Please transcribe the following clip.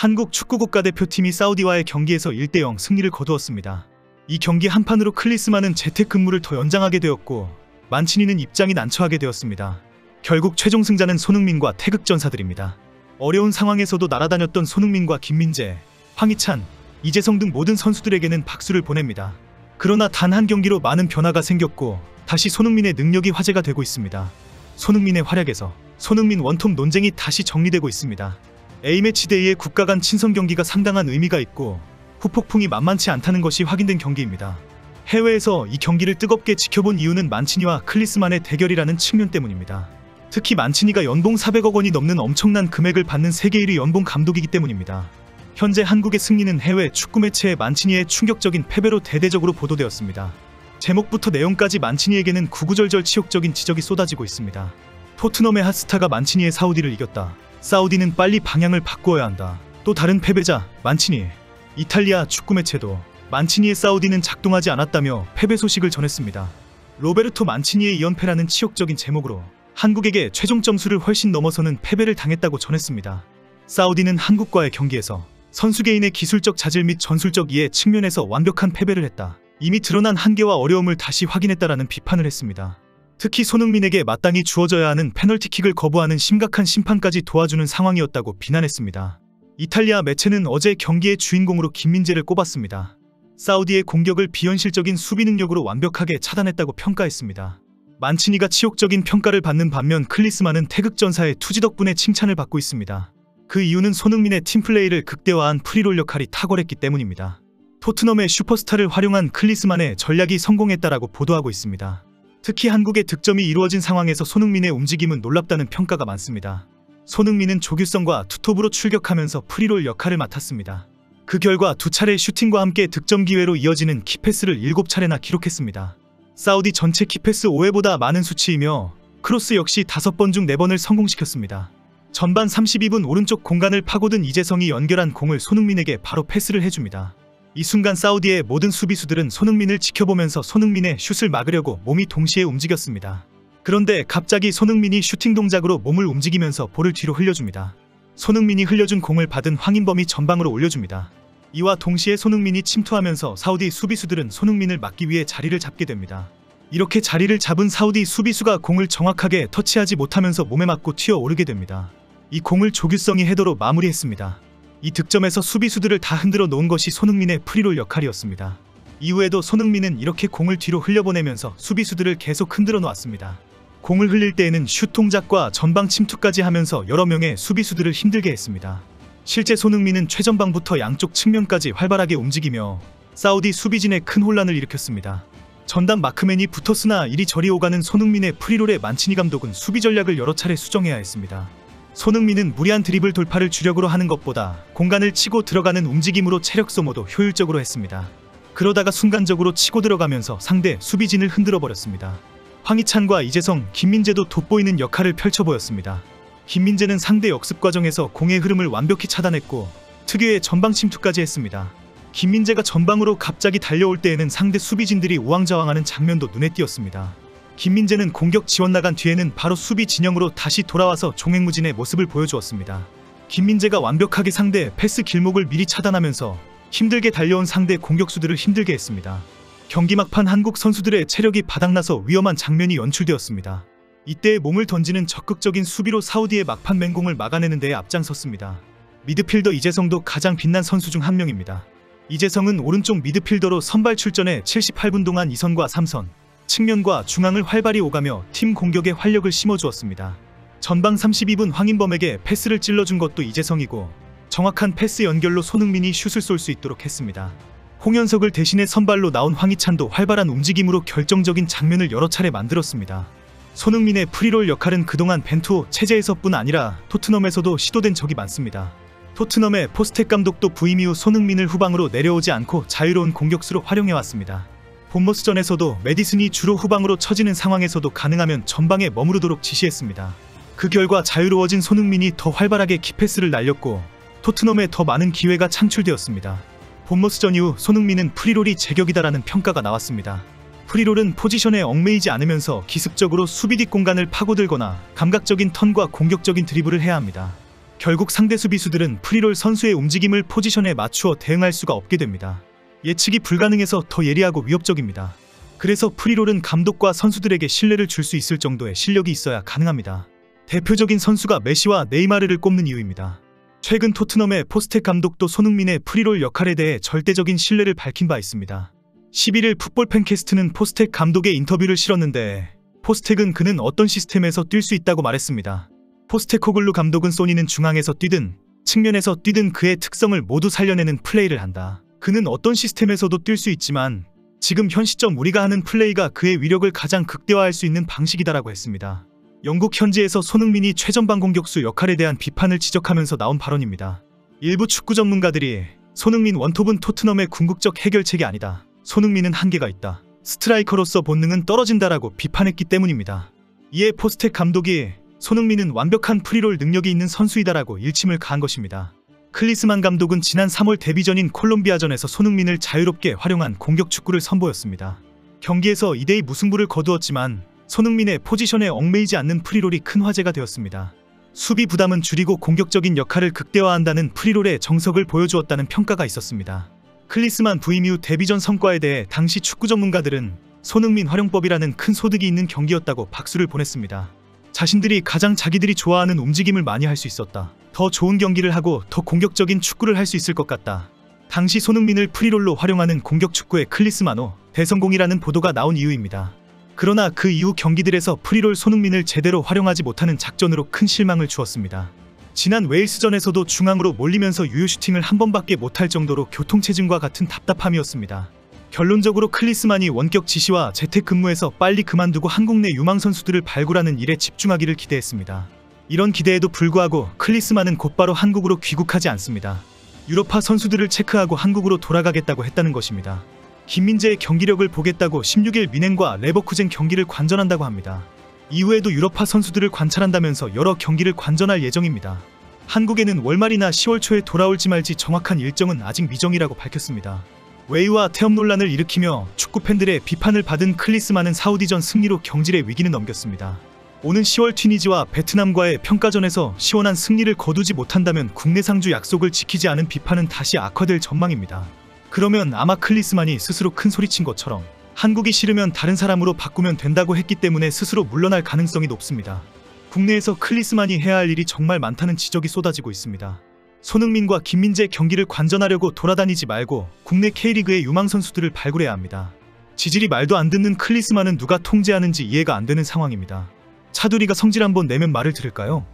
한국 축구 국가대표팀이 사우디와의 경기에서 1대0 승리를 거두었습니다. 이 경기 한판으로 클리스만은 재택근무를 더 연장하게 되었고 만치니는 입장이 난처하게 되었습니다. 결국 최종 승자는 손흥민과 태극전사들입니다. 어려운 상황에서도 날아다녔던 손흥민과 김민재, 황희찬, 이재성 등 모든 선수들에게는 박수를 보냅니다. 그러나 단 한 경기로 많은 변화가 생겼고 다시 손흥민의 능력이 화제가 되고 있습니다. 손흥민의 활약에서 손흥민 원톱 논쟁이 다시 정리되고 있습니다. A매치데이의 국가 간 친선 경기가 상당한 의미가 있고 후폭풍이 만만치 않다는 것이 확인된 경기입니다. 해외에서 이 경기를 뜨겁게 지켜본 이유는 만치니와 클리스만의 대결이라는 측면 때문입니다. 특히 만치니가 연봉 400억 원이 넘는 엄청난 금액을 받는 세계 1위 연봉 감독이기 때문입니다. 현재 한국의 승리는 해외 축구 매체의 만치니의 충격적인 패배로 대대적으로 보도되었습니다. 제목부터 내용까지 만치니에게는 구구절절 치욕적인 지적이 쏟아지고 있습니다. 토트넘의 핫스타가 만치니의 사우디를 이겼다. 사우디는 빨리 방향을 바꾸어야 한다. 또 다른 패배자 만치니. 이탈리아 축구 매체도 만치니의 사우디는 작동하지 않았다며 패배 소식을 전했습니다. 로베르토 만치니의 2연패라는 치욕적인 제목으로 한국에게 최종 점수를 훨씬 넘어서는 패배를 당했다고 전했습니다. 사우디는 한국과의 경기에서 선수 개인의 기술적 자질 및 전술적 이해 측면에서 완벽한 패배를 했다. 이미 드러난 한계와 어려움을 다시 확인했다라는 비판을 했습니다. 특히 손흥민에게 마땅히 주어져야 하는 페널티킥을 거부하는 심각한 심판까지 도와주는 상황이었다고 비난했습니다. 이탈리아 매체는 어제 경기의 주인공으로 김민재를 꼽았습니다. 사우디의 공격을 비현실적인 수비 능력으로 완벽하게 차단했다고 평가했습니다. 만치니가 치욕적인 평가를 받는 반면 클리스만은 태극전사의 투지 덕분에 칭찬을 받고 있습니다. 그 이유는 손흥민의 팀플레이를 극대화한 프리롤 역할이 탁월했기 때문입니다. 토트넘의 슈퍼스타를 활용한 클리스만의 전략이 성공했다라고 보도하고 있습니다. 특히 한국의 득점이 이루어진 상황에서 손흥민의 움직임은 놀랍다는 평가가 많습니다. 손흥민은 조규성과 투톱으로 출격하면서 프리롤 역할을 맡았습니다. 그 결과 2차례 슈팅과 함께 득점 기회로 이어지는 키패스를 7차례나 기록했습니다. 사우디 전체 키패스 5회보다 많은 수치이며 크로스 역시 5번 중 4번을 성공시켰습니다. 전반 32분 오른쪽 공간을 파고든 이재성이 연결한 공을 손흥민에게 바로 패스를 해줍니다. 이 순간 사우디의 모든 수비수들은 손흥민을 지켜보면서 손흥민의 슛을 막으려고 몸이 동시에 움직였습니다. 그런데 갑자기 손흥민이 슈팅 동작으로 몸을 움직이면서 볼을 뒤로 흘려줍니다. 손흥민이 흘려준 공을 받은 황인범이 전방으로 올려줍니다. 이와 동시에 손흥민이 침투하면서 사우디 수비수들은 손흥민을 막기 위해 자리를 잡게 됩니다. 이렇게 자리를 잡은 사우디 수비수가 공을 정확하게 터치하지 못하면서 몸에 맞고 튀어오르게 됩니다. 이 공을 조규성이 헤더로 마무리했습니다. 이 득점에서 수비수들을 다 흔들어 놓은 것이 손흥민의 프리롤 역할이었습니다. 이후에도 손흥민은 이렇게 공을 뒤로 흘려보내면서 수비수들을 계속 흔들어 놓았습니다. 공을 흘릴 때에는 슛 동작과 전방 침투까지 하면서 여러 명의 수비수들을 힘들게 했습니다. 실제 손흥민은 최전방부터 양쪽 측면까지 활발하게 움직이며 사우디 수비진에 큰 혼란을 일으켰습니다. 전담 마크맨이 붙었으나 이리저리 오가는 손흥민의 프리롤에 만치니 감독은 수비 전략을 여러 차례 수정해야 했습니다. 손흥민은 무리한 드리블 돌파를 주력으로 하는 것보다 공간을 치고 들어가는 움직임으로 체력 소모도 효율적으로 했습니다. 그러다가 순간적으로 치고 들어가면서 상대 수비진을 흔들어 버렸습니다. 황희찬과 이재성, 김민재도 돋보이는 역할을 펼쳐 보였습니다. 김민재는 상대 역습 과정에서 공의 흐름을 완벽히 차단했고 특유의 전방 침투까지 했습니다. 김민재가 전방으로 갑자기 달려올 때에는 상대 수비진들이 우왕좌왕하는 장면도 눈에 띄었습니다. 김민재는 공격 지원 나간 뒤에는 바로 수비 진영으로 다시 돌아와서 종횡무진의 모습을 보여주었습니다. 김민재가 완벽하게 상대 패스 길목을 미리 차단하면서 힘들게 달려온 상대 공격수들을 힘들게 했습니다. 경기 막판 한국 선수들의 체력이 바닥나서 위험한 장면이 연출되었습니다. 이때 몸을 던지는 적극적인 수비로 사우디의 막판 맹공을 막아내는 데에 앞장섰습니다. 미드필더 이재성도 가장 빛난 선수 중 한 명입니다. 이재성은 오른쪽 미드필더로 선발 출전해 78분 동안 2선과 3선, 측면과 중앙을 활발히 오가며 팀 공격에 활력을 심어주었습니다. 전방 32분 황인범에게 패스를 찔러준 것도 이재성이고 정확한 패스 연결로 손흥민이 슛을 쏠 수 있도록 했습니다. 홍현석을 대신해 선발로 나온 황희찬도 활발한 움직임으로 결정적인 장면을 여러 차례 만들었습니다. 손흥민의 프리롤 역할은 그동안 벤투 체제에서뿐 아니라 토트넘에서도 시도된 적이 많습니다. 토트넘의 포스텍 감독도 부임 이후 손흥민을 후방으로 내려오지 않고 자유로운 공격수로 활용해왔습니다. 본머스전에서도 메디슨이 주로 후방으로 처지는 상황에서도 가능하면 전방에 머무르도록 지시했습니다. 그 결과 자유로워진 손흥민이 더 활발하게 키패스를 날렸고 토트넘에 더 많은 기회가 창출되었습니다. 본머스전 이후 손흥민은 프리롤이 제격이다라는 평가가 나왔습니다. 프리롤은 포지션에 얽매이지 않으면서 기습적으로 수비 뒷 공간을 파고들거나 감각적인 턴과 공격적인 드리블을 해야 합니다. 결국 상대 수비수들은 프리롤 선수의 움직임을 포지션에 맞추어 대응할 수가 없게 됩니다. 예측이 불가능해서 더 예리하고 위협적입니다. 그래서 프리롤은 감독과 선수들에게 신뢰를 줄 수 있을 정도의 실력이 있어야 가능합니다. 대표적인 선수가 메시와 네이마르를 꼽는 이유입니다. 최근 토트넘의 포스텍 감독도 손흥민의 프리롤 역할에 대해 절대적인 신뢰를 밝힌 바 있습니다. 11일 풋볼 팬캐스트는 포스텍 감독의 인터뷰를 실었는데 포스텍은 그는 어떤 시스템에서 뛸 수 있다고 말했습니다. 포스테코글루 감독은 소니는 중앙에서 뛰든 측면에서 뛰든 그의 특성을 모두 살려내는 플레이를 한다. 그는 어떤 시스템에서도 뛸 수 있지만 지금 현 시점 우리가 하는 플레이가 그의 위력을 가장 극대화할 수 있는 방식이다라고 했습니다. 영국 현지에서 손흥민이 최전방 공격수 역할에 대한 비판을 지적하면서 나온 발언입니다. 일부 축구 전문가들이 손흥민 원톱은 토트넘의 궁극적 해결책이 아니다. 손흥민은 한계가 있다. 스트라이커로서 본능은 떨어진다라고 비판했기 때문입니다. 이에 포스텍 감독이 손흥민은 완벽한 프리롤 능력이 있는 선수이다라고 일침을 가한 것입니다. 클리스만 감독은 지난 3월 데뷔전인 콜롬비아전에서 손흥민을 자유롭게 활용한 공격 축구를 선보였습니다. 경기에서 2대2 무승부를 거두었지만 손흥민의 포지션에 얽매이지 않는 프리롤이 큰 화제가 되었습니다. 수비 부담은 줄이고 공격적인 역할을 극대화한다는 프리롤의 정석을 보여주었다는 평가가 있었습니다. 클리스만 부임 이후 데뷔전 성과에 대해 당시 축구 전문가들은 손흥민 활용법이라는 큰 소득이 있는 경기였다고 박수를 보냈습니다. 자신들이 가장 자기들이 좋아하는 움직임을 많이 할 수 있었다. 더 좋은 경기를 하고 더 공격적인 축구를 할 수 있을 것 같다. 당시 손흥민을 프리롤로 활용하는 공격 축구의 클리스만호 대성공이라는 보도가 나온 이유입니다. 그러나 그 이후 경기들에서 프리롤 손흥민을 제대로 활용하지 못하는 작전으로 큰 실망을 주었습니다. 지난 웨일스전에서도 중앙으로 몰리면서 유효 슈팅을 한 번밖에 못할 정도로 교통체증과 같은 답답함이었습니다. 결론적으로 클리스만이 원격 지시와 재택근무에서 빨리 그만두고 한국 내 유망 선수들을 발굴하는 일에 집중하기를 기대했습니다. 이런 기대에도 불구하고 클리스만은 곧바로 한국으로 귀국하지 않습니다. 유럽파 선수들을 체크하고 한국으로 돌아가겠다고 했다는 것입니다. 김민재의 경기력을 보겠다고 16일 미넨과 레버쿠젠 경기를 관전한다고 합니다. 이후에도 유럽파 선수들을 관찰한다면서 여러 경기를 관전할 예정입니다. 한국에는 월말이나 10월 초에 돌아올지 말지 정확한 일정은 아직 미정이라고 밝혔습니다. 웨이와 태업 논란을 일으키며 축구 팬들의 비판을 받은 클리스만은 사우디전 승리로 경질의 위기는 넘겼습니다. 오는 10월 튀니지와 베트남과의 평가전에서 시원한 승리를 거두지 못한다면 국내 상주 약속을 지키지 않은 비판은 다시 악화될 전망입니다. 그러면 아마 클리스만이 스스로 큰 소리친 것처럼 한국이 싫으면 다른 사람으로 바꾸면 된다고 했기 때문에 스스로 물러날 가능성이 높습니다. 국내에서 클리스만이 해야 할 일이 정말 많다는 지적이 쏟아지고 있습니다. 손흥민과 김민재 경기를 관전하려고 돌아다니지 말고 국내 K리그의 유망 선수들을 발굴해야 합니다. 지질이 말도 안 듣는 클리스만은 누가 통제하는지 이해가 안 되는 상황입니다. 차두리가 성질 한번 내면 말을 들을까요?